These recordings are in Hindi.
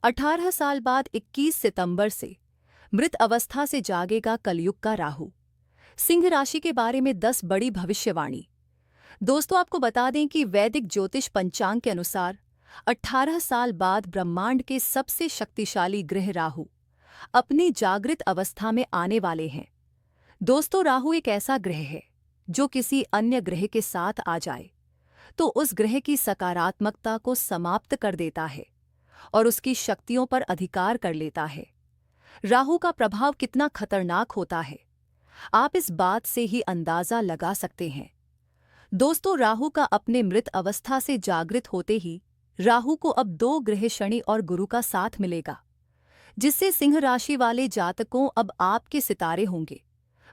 18 साल बाद 21 सितंबर से मृत अवस्था से जागेगा कलयुग का राहु। सिंह राशि के बारे में 10 बड़ी भविष्यवाणी। दोस्तों, आपको बता दें कि वैदिक ज्योतिष पंचांग के अनुसार 18 साल बाद ब्रह्मांड के सबसे शक्तिशाली ग्रह राहु अपनी जागृत अवस्था में आने वाले हैं। दोस्तों, राहु एक ऐसा ग्रह है जो किसी अन्य ग्रह के साथ आ जाए तो उस ग्रह की सकारात्मकता को समाप्त कर देता है और उसकी शक्तियों पर अधिकार कर लेता है। राहु का प्रभाव कितना खतरनाक होता है, आप इस बात से ही अंदाजा लगा सकते हैं। दोस्तों, राहु का अपने मृत अवस्था से जागृत होते ही राहु को अब 2 ग्रह शनि और गुरु का साथ मिलेगा, जिससे सिंह राशि वाले जातकों अब आपके सितारे होंगे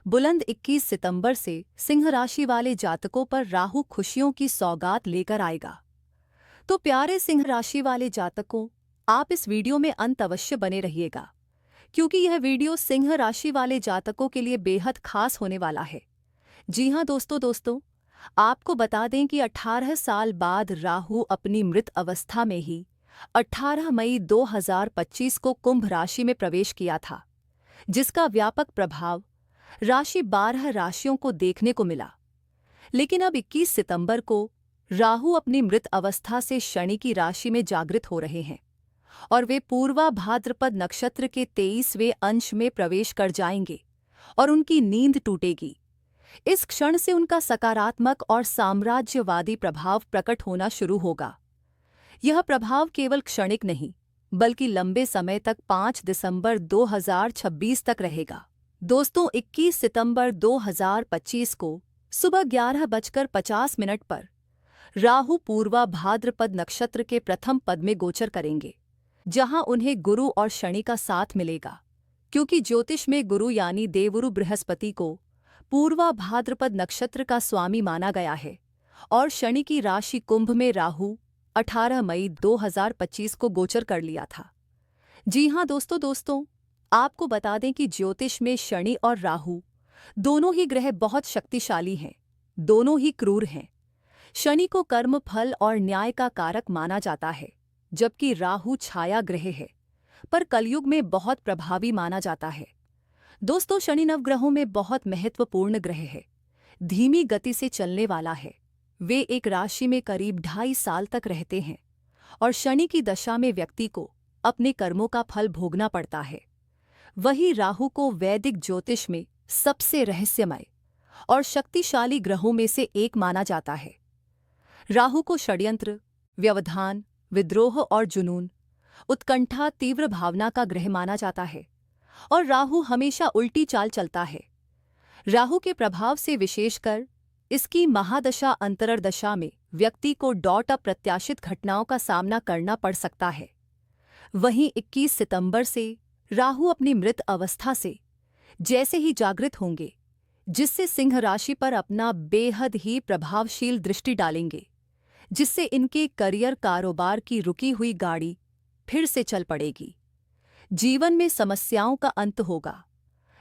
बुलंद। 21 सितंबर से सिंह राशि वाले जातकों पर राहु खुशियों की सौगात लेकर आएगा। तो प्यारे सिंह राशि वाले जातकों, आप इस वीडियो में अंत अवश्य बने रहिएगा, क्योंकि यह वीडियो सिंह राशि वाले जातकों के लिए बेहद खास होने वाला है। जी हां दोस्तों, आपको बता दें कि 18 साल बाद राहु अपनी मृत अवस्था में ही 18 मई 2025 को कुंभ राशि में प्रवेश किया था, जिसका व्यापक प्रभाव राशि 12 राशियों को देखने को मिला। लेकिन अब 21 सितंबर को राहु अपनी मृत अवस्था से शनि की राशि में जागृत हो रहे हैं और वे पूर्वा भाद्रपद नक्षत्र के 23वें अंश में प्रवेश कर जाएंगे और उनकी नींद टूटेगी। इस क्षण से उनका सकारात्मक और साम्राज्यवादी प्रभाव प्रकट होना शुरू होगा। यह प्रभाव केवल क्षणिक नहीं, बल्कि लंबे समय तक 5 दिसंबर 2026 तक रहेगा। दोस्तों, 21 सितंबर 2025 को सुबह 11:50 पर राहु पूर्वा भाद्रपद नक्षत्र के प्रथम पद में गोचर करेंगे, जहां उन्हें गुरु और शनि का साथ मिलेगा। क्योंकि ज्योतिष में गुरु यानी देवगुरु बृहस्पति को पूर्वा भाद्रपद नक्षत्र का स्वामी माना गया है और शनि की राशि कुंभ में राहु 18 मई 2025 को गोचर कर लिया था। जी हां दोस्तों, आपको बता दें कि ज्योतिष में शनि और राहु दोनों ही ग्रह बहुत शक्तिशाली हैं, दोनों ही क्रूर हैं। शनि को कर्म, फल और न्याय का कारक माना जाता है, जबकि राहु छाया ग्रह है, पर कलयुग में बहुत प्रभावी माना जाता है। दोस्तों, शनि नवग्रहों में बहुत महत्वपूर्ण ग्रह है, धीमी गति से चलने वाला है। वे एक राशि में करीब 2.5 साल तक रहते हैं और शनि की दशा में व्यक्ति को अपने कर्मों का फल भोगना पड़ता है। वहीं राहु को वैदिक ज्योतिष में सबसे रहस्यमय और शक्तिशाली ग्रहों में से एक माना जाता है। राहु को षड्यंत्र, व्यवधान, विद्रोह और जुनून, उत्कंठा, तीव्र भावना का ग्रह माना जाता है और राहु हमेशा उल्टी चाल चलता है। राहु के प्रभाव से विशेषकर इसकी महादशा अंतरदशा में व्यक्ति को अप्रत्याशित घटनाओं का सामना करना पड़ सकता है। वहीं 21 सितंबर से राहु अपनी मृत अवस्था से जैसे ही जागृत होंगे, जिससे सिंह राशि पर अपना बेहद ही प्रभावशील दृष्टि डालेंगे, जिससे इनके करियर, कारोबार की रुकी हुई गाड़ी फिर से चल पड़ेगी। जीवन में समस्याओं का अंत होगा।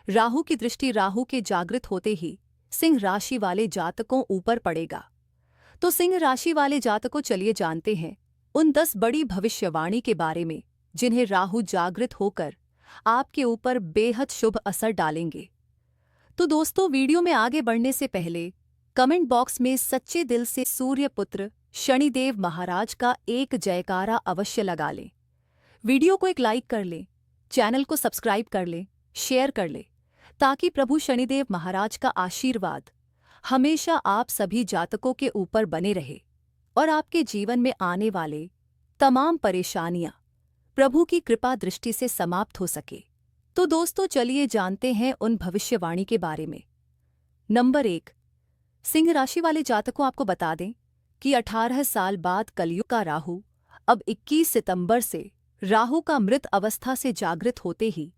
राहु की दृष्टि राहु के जागृत होते ही सिंह राशि वाले जातकों ऊपर पड़ेगा। तो सिंह राशि वाले जातकों, चलिए जानते हैं उन 10 बड़ी भविष्यवाणी के बारे में जिन्हें राहु जागृत होकर आपके ऊपर बेहद शुभ असर डालेंगे। तो दोस्तों, वीडियो में आगे बढ़ने से पहले कमेंट बॉक्स में सच्चे दिल से सूर्यपुत्र शनिदेव महाराज का एक जयकारा अवश्य लगा लें। वीडियो को एक लाइक कर लें, चैनल को सब्सक्राइब कर लें, शेयर कर लें, ताकि प्रभु शनिदेव महाराज का आशीर्वाद हमेशा आप सभी जातकों के ऊपर बने रहे और आपके जीवन में आने वाले तमाम परेशानियां प्रभु की कृपा दृष्टि से समाप्त हो सके। तो दोस्तों, चलिए जानते हैं उन भविष्यवाणी के बारे में। नंबर 1, सिंह राशि वाले जातकों, आपको बता दें कि 18 साल बाद कलयुग का राहु अब 21 सितंबर से राहु का मृत अवस्था से जागृत होते ही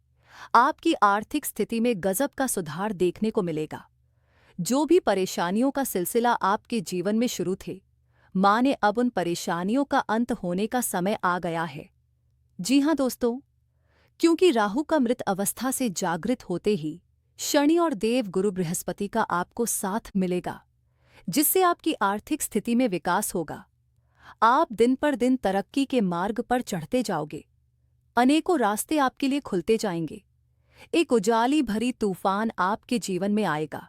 आपकी आर्थिक स्थिति में गजब का सुधार देखने को मिलेगा। जो भी परेशानियों का सिलसिला आपके जीवन में शुरू थे, माने अब उन परेशानियों का अंत होने का समय आ गया है। जी हां दोस्तों, क्योंकि राहु का मृत अवस्था से जागृत होते ही शनि और देव गुरु बृहस्पति का आपको साथ मिलेगा, जिससे आपकी आर्थिक स्थिति में विकास होगा। आप दिन पर दिन तरक्की के मार्ग पर चढ़ते जाओगे अनेकों रास्ते आपके लिए खुलते जाएंगे। एक उजाली भरी तूफान आपके जीवन में आएगा।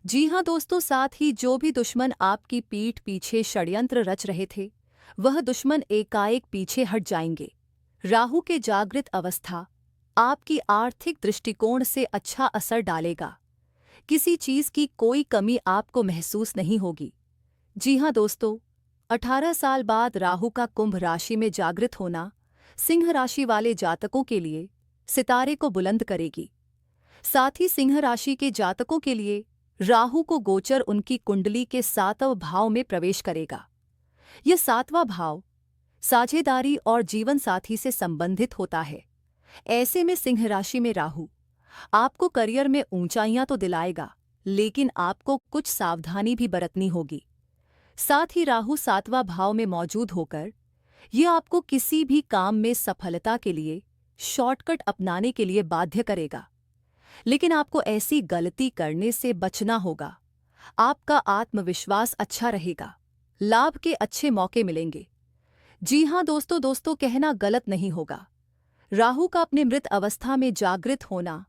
जी हाँ दोस्तों, साथ ही जो भी दुश्मन आपकी पीठ पीछे षड्यंत्र रच रहे थे, वह दुश्मन एकाएक पीछे हट जाएंगे। राहु के जागृत अवस्था आपकी आर्थिक दृष्टिकोण से अच्छा असर डालेगा। किसी चीज की कोई कमी आपको महसूस नहीं होगी। जी हाँ दोस्तों, 18 साल बाद राहु का कुंभ राशि में जागृत होना सिंह राशि वाले जातकों के लिए सितारे को बुलंद करेगी। साथ ही सिंह राशि के जातकों के लिए राहु को गोचर उनकी कुंडली के 7वें भाव में प्रवेश करेगा। यह 7वां भाव साझेदारी और जीवन साथी से संबंधित होता है। ऐसे में सिंह राशि में राहु आपको करियर में ऊंचाइयां तो दिलाएगा, लेकिन आपको कुछ सावधानी भी बरतनी होगी। साथ ही राहु 7वां भाव में मौजूद होकर यह आपको किसी भी काम में सफलता के लिए शॉर्टकट अपनाने के लिए बाध्य करेगा, लेकिन आपको ऐसी गलती करने से बचना होगा। आपका आत्मविश्वास अच्छा रहेगा, लाभ के अच्छे मौके मिलेंगे। जी हाँ दोस्तों, कहना गलत नहीं होगा। राहु का अपने मृत अवस्था में जागृत होना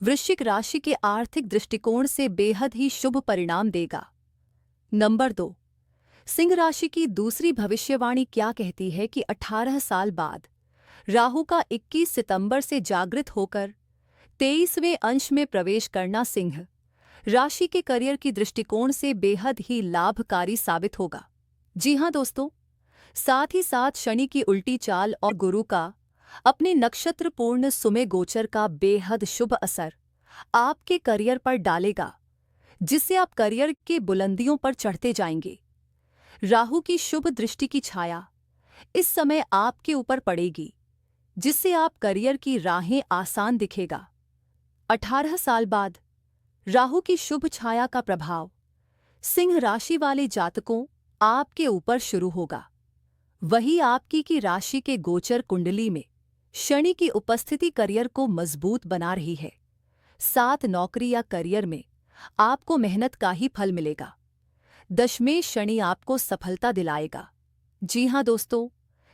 वृश्चिक राशि के आर्थिक दृष्टिकोण से बेहद ही शुभ परिणाम देगा। नंबर 2, सिंह राशि की दूसरी भविष्यवाणी क्या कहती है कि 18 साल बाद राहु का 21 सितंबर से जागृत होकर 23वें अंश में प्रवेश करना सिंह राशि के करियर की दृष्टिकोण से बेहद ही लाभकारी साबित होगा। जी हाँ दोस्तों, साथ ही साथ शनि की उल्टी चाल और गुरु का अपने नक्षत्र पूर्ण सुमे गोचर का बेहद शुभ असर आपके करियर पर डालेगा, जिससे आप करियर के बुलंदियों पर चढ़ते जाएंगे। राहु की शुभ दृष्टि की छाया इस समय आपके ऊपर पड़ेगी, जिससे आप करियर की राहें आसान दिखेगा। 18 साल बाद राहु की शुभ छाया का प्रभाव सिंह राशि वाले जातकों आपके ऊपर शुरू होगा। वही आपकी की राशि के गोचर कुंडली में शनि की उपस्थिति करियर को मजबूत बना रही है। साथ नौकरी या करियर में आपको मेहनत का ही फल मिलेगा। दशमेश शनि आपको सफलता दिलाएगा। जी हाँ दोस्तों,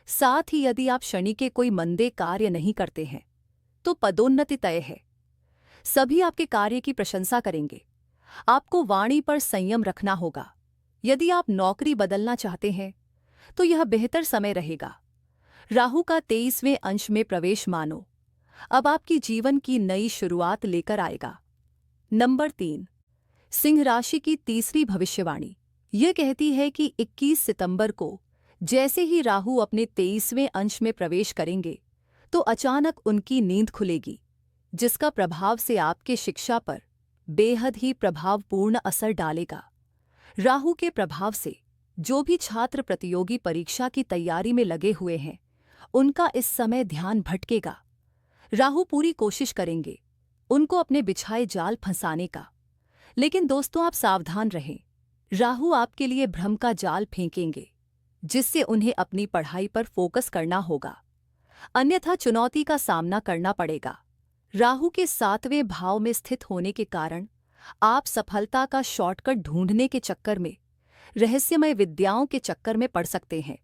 साथ ही यदि आप शनि के कोई मंदे कार्य नहीं करते हैं तो पदोन्नति तय है। सभी आपके कार्य की प्रशंसा करेंगे। आपको वाणी पर संयम रखना होगा। यदि आप नौकरी बदलना चाहते हैं तो यह बेहतर समय रहेगा। राहु का 23वें अंश में प्रवेश मानो अब आपकी जीवन की नई शुरुआत लेकर आएगा। नंबर 3, सिंह राशि की तीसरी भविष्यवाणी यह कहती है कि 21 सितंबर को जैसे ही राहु अपने 23वें अंश में प्रवेश करेंगे तो अचानक उनकी नींद खुलेगी, जिसका प्रभाव से आपके शिक्षा पर बेहद ही प्रभावपूर्ण असर डालेगा। राहु के प्रभाव से जो भी छात्र प्रतियोगी परीक्षा की तैयारी में लगे हुए हैं, उनका इस समय ध्यान भटकेगा। राहु पूरी कोशिश करेंगे उनको अपने बिछाए जाल फंसाने का, लेकिन दोस्तों आप सावधान रहें। राहु आपके लिए भ्रम का जाल फेंकेंगे, जिससे उन्हें अपनी पढ़ाई पर फोकस करना होगा, अन्यथा चुनौती का सामना करना पड़ेगा। राहु के 7वें भाव में स्थित होने के कारण आप सफलता का शॉर्टकट ढूंढने के चक्कर में, रहस्यमय विद्याओं के चक्कर में पड़ सकते हैं,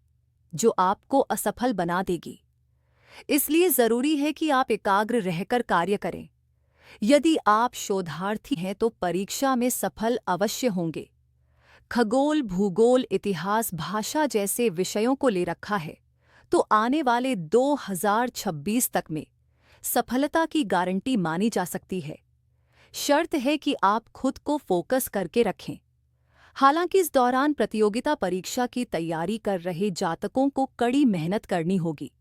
जो आपको असफल बना देगी। इसलिए जरूरी है कि आप एकाग्र रहकर कार्य करें। यदि आप शोधार्थी हैं तो परीक्षा में सफल अवश्य होंगे। खगोल, भूगोल, इतिहास, भाषा जैसे विषयों को ले रखा है तो आने वाले 2026 तक में सफलता की गारंटी मानी जा सकती है। शर्त है कि आप खुद को फोकस करके रखें। हालांकि इस दौरान प्रतियोगिता परीक्षा की तैयारी कर रहे जातकों को कड़ी मेहनत करनी होगी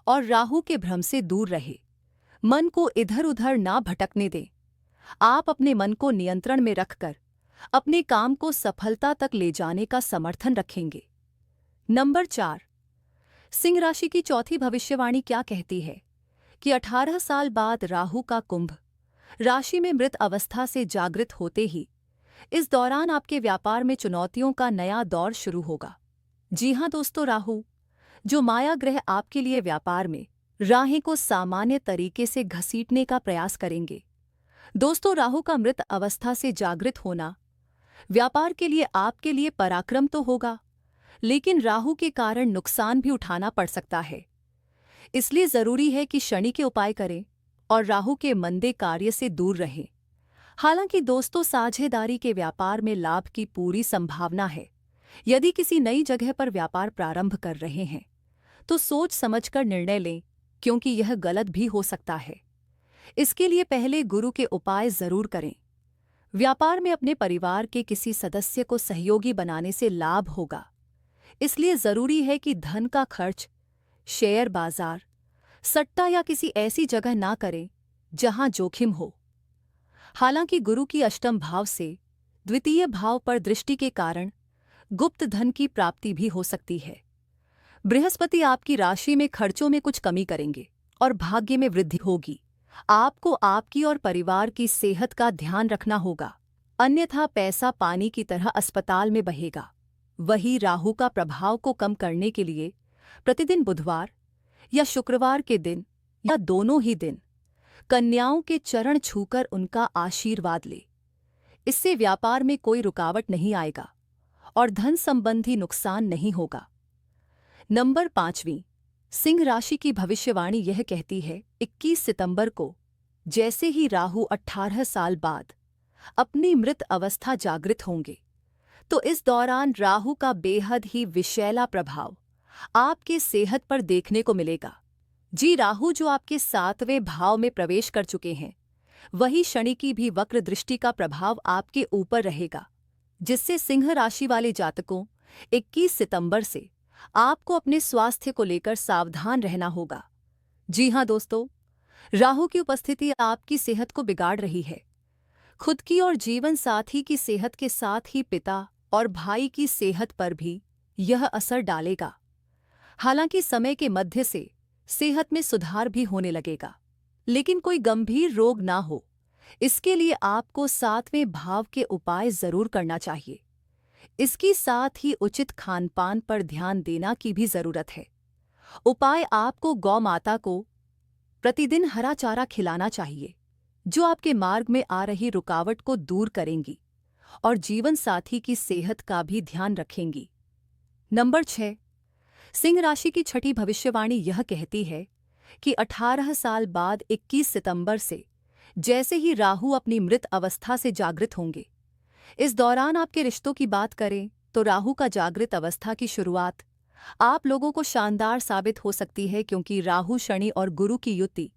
और राहु के भ्रम से दूर रहे। मन को इधर-उधर ना भटकने दें। आप अपने मन को नियंत्रण में रखकर अपने काम को सफलता तक ले जाने का समर्थन रखेंगे। नंबर 4, सिंह राशि की चौथी भविष्यवाणी क्या कहती है कि 18 साल बाद राहु का कुंभ राशि में मृत अवस्था से जागृत होते ही इस दौरान आपके व्यापार में चुनौतियों का नया दौर शुरू होगा। जी हाँ दोस्तों, राहु जो माया ग्रह आपके लिए व्यापार में राहें को सामान्य तरीके से घसीटने का प्रयास करेंगे। दोस्तों, राहु का मृत अवस्था से जागृत होना व्यापार के लिए आपके लिए पराक्रम तो होगा, लेकिन राहु के कारण नुकसान भी उठाना पड़ सकता है। इसलिए जरूरी है कि शनि के उपाय करें और राहु के मंदे कार्य से दूर रहें। हालांकि दोस्तों, साझेदारी के व्यापार में लाभ की पूरी संभावना है। यदि किसी नई जगह पर व्यापार प्रारंभ कर रहे हैं तो सोच समझकर निर्णय लें, क्योंकि यह गलत भी हो सकता है। इसके लिए पहले गुरु के उपाय जरूर करें। व्यापार में अपने परिवार के किसी सदस्य को सहयोगी बनाने से लाभ होगा, इसलिए जरूरी है कि धन का खर्च शेयर बाजार, सट्टा या किसी ऐसी जगह ना करें जहां जोखिम हो। हालांकि गुरु की अष्टम भाव से द्वितीय भाव पर दृष्टि के कारण गुप्त धन की प्राप्ति भी हो सकती है। बृहस्पति आपकी राशि में खर्चों में कुछ कमी करेंगे और भाग्य में वृद्धि होगी। आपको आपकी और परिवार की सेहत का ध्यान रखना होगा, अन्यथा पैसा पानी की तरह अस्पताल में बहेगा। वही राहु का प्रभाव को कम करने के लिए प्रतिदिन बुधवार या शुक्रवार के दिन या दोनों ही दिन कन्याओं के चरण छूकर उनका आशीर्वाद ले। इससे व्यापार में कोई रुकावट नहीं आएगा और धन संबंधी नुकसान नहीं होगा। नंबर 5, सिंह राशि की भविष्यवाणी यह कहती है 21 सितंबर को जैसे ही राहु 18 साल बाद अपनी मृत अवस्था जागृत होंगे, तो इस दौरान राहु का बेहद ही विषैला प्रभाव आपके सेहत पर देखने को मिलेगा। जी, राहु जो आपके 7वें भाव में प्रवेश कर चुके हैं, वही शनि की भी वक्र दृष्टि का प्रभाव आपके ऊपर रहेगा, जिससे सिंह राशि वाले जातकों 21 सितंबर से आपको अपने स्वास्थ्य को लेकर सावधान रहना होगा। जी हां दोस्तों, राहु की उपस्थिति आपकी सेहत को बिगाड़ रही है। खुद की और जीवन साथी की सेहत के साथ ही पिता और भाई की सेहत पर भी यह असर डालेगा। हालांकि समय के मध्य से सेहत में सुधार भी होने लगेगा, लेकिन कोई गंभीर रोग ना हो, इसके लिए आपको 7वें भाव के उपाय जरूर करना चाहिए। इसके साथ ही उचित खानपान पर ध्यान देना की भी जरूरत है। उपाय आपको गौ माता को प्रतिदिन हरा चारा खिलाना चाहिए, जो आपके मार्ग में आ रही रुकावट को दूर करेंगी और जीवन साथी की सेहत का भी ध्यान रखेंगी। नंबर 6, सिंह राशि की छठी भविष्यवाणी यह कहती है कि 18 साल बाद 21 सितंबर से जैसे ही राहु अपनी मृत अवस्था से जागृत होंगे, इस दौरान आपके रिश्तों की बात करें तो राहु का जागृत अवस्था की शुरुआत आप लोगों को शानदार साबित हो सकती है, क्योंकि राहु शनि और गुरु की युति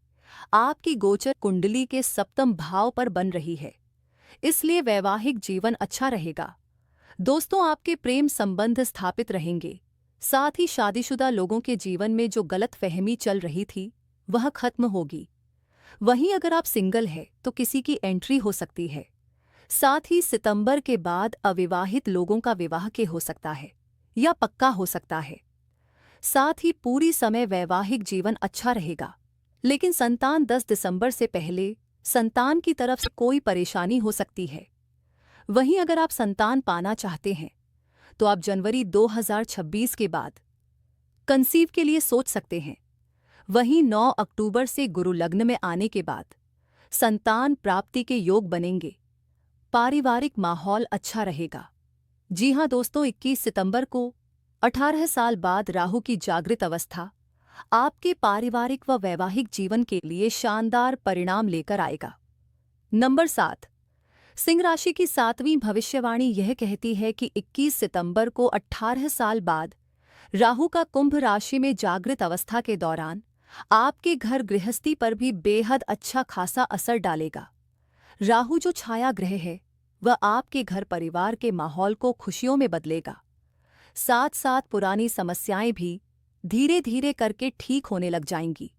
आपकी गोचर कुंडली के 7वें भाव पर बन रही है। इसलिए वैवाहिक जीवन अच्छा रहेगा। दोस्तों, आपके प्रेम संबंध स्थापित रहेंगे। साथ ही शादीशुदा लोगों के जीवन में जो गलतफहमी चल रही थी वह खत्म होगी। वहीं अगर आप सिंगल हैं तो किसी की एंट्री हो सकती है। साथ ही सितंबर के बाद अविवाहित लोगों का विवाह के हो सकता है या पक्का हो सकता है। साथ ही पूरी समय वैवाहिक जीवन अच्छा रहेगा, लेकिन संतान 10 दिसंबर से पहले संतान की तरफ से कोई परेशानी हो सकती है। वहीं अगर आप संतान पाना चाहते हैं तो आप जनवरी 2026 के बाद कंसीव के लिए सोच सकते हैं। वहीं 9 अक्टूबर से गुरु लग्न में आने के बाद संतान प्राप्ति के योग बनेंगे। पारिवारिक माहौल अच्छा रहेगा। जी हां दोस्तों, 21 सितंबर को 18 साल बाद राहु की जागृत अवस्था आपके पारिवारिक व वैवाहिक जीवन के लिए शानदार परिणाम लेकर आएगा। नंबर 7, सिंह राशि की 7वीं भविष्यवाणी यह कहती है कि 21 सितंबर को 18 साल बाद राहु का कुंभ राशि में जागृत अवस्था के दौरान आपके घर गृहस्थी पर भी बेहद अच्छा खासा असर डालेगा। राहु जो छाया ग्रह है, वह आपके घर परिवार के माहौल को खुशियों में बदलेगा। साथ साथ पुरानी समस्याएं भी धीरे धीरे करके ठीक होने लग जाएंगी।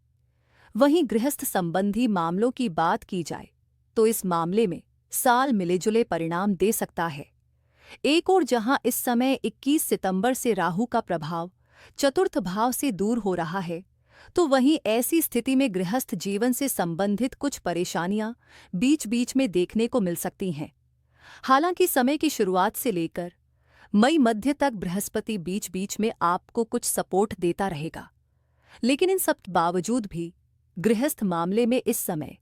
वहीं गृहस्थ संबंधी मामलों की बात की जाए तो इस मामले में साल मिलेजुले परिणाम दे सकता है। एक और जहां इस समय 21 सितंबर से राहु का प्रभाव चतुर्थ भाव से दूर हो रहा है, तो वहीं ऐसी स्थिति में गृहस्थ जीवन से संबंधित कुछ परेशानियां बीच बीच में देखने को मिल सकती हैं। हालांकि समय की शुरुआत से लेकर मई मध्य तक बृहस्पति बीच बीच में आपको कुछ सपोर्ट देता रहेगा, लेकिन इन सब बावजूद भी गृहस्थ मामले में इस समय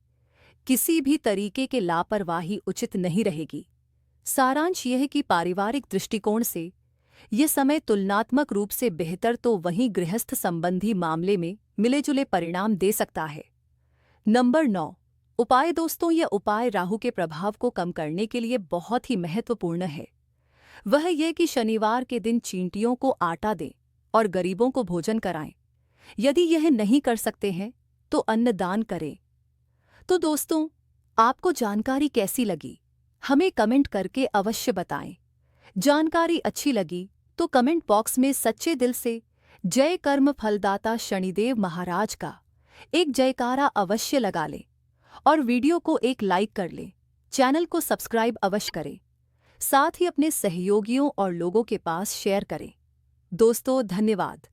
किसी भी तरीके के लापरवाही उचित नहीं रहेगी। सारांश यह है कि पारिवारिक दृष्टिकोण से ये समय तुलनात्मक रूप से बेहतर तो वहीं गृहस्थ संबंधी मामले में मिले-जुले परिणाम दे सकता है। नंबर 9। उपाय दोस्तों, यह उपाय राहु के प्रभाव को कम करने के लिए बहुत ही महत्वपूर्ण है। वह यह कि शनिवार के दिन चींटियों को आटा दें और गरीबों को भोजन कराएं। यदि यह नहीं कर सकते हैं तो अन्नदान करें। तो दोस्तों, आपको जानकारी कैसी लगी? हमें कमेंट करके अवश्य बताएं। जानकारी अच्छी लगी तो कमेंट बॉक्स में सच्चे दिल से जय कर्म फलदाता शनिदेव महाराज का एक जयकारा अवश्य लगा लें और वीडियो को एक लाइक कर लें। चैनल को सब्सक्राइब अवश्य करें। साथ ही अपने सहयोगियों और लोगों के पास शेयर करें। दोस्तों, धन्यवाद।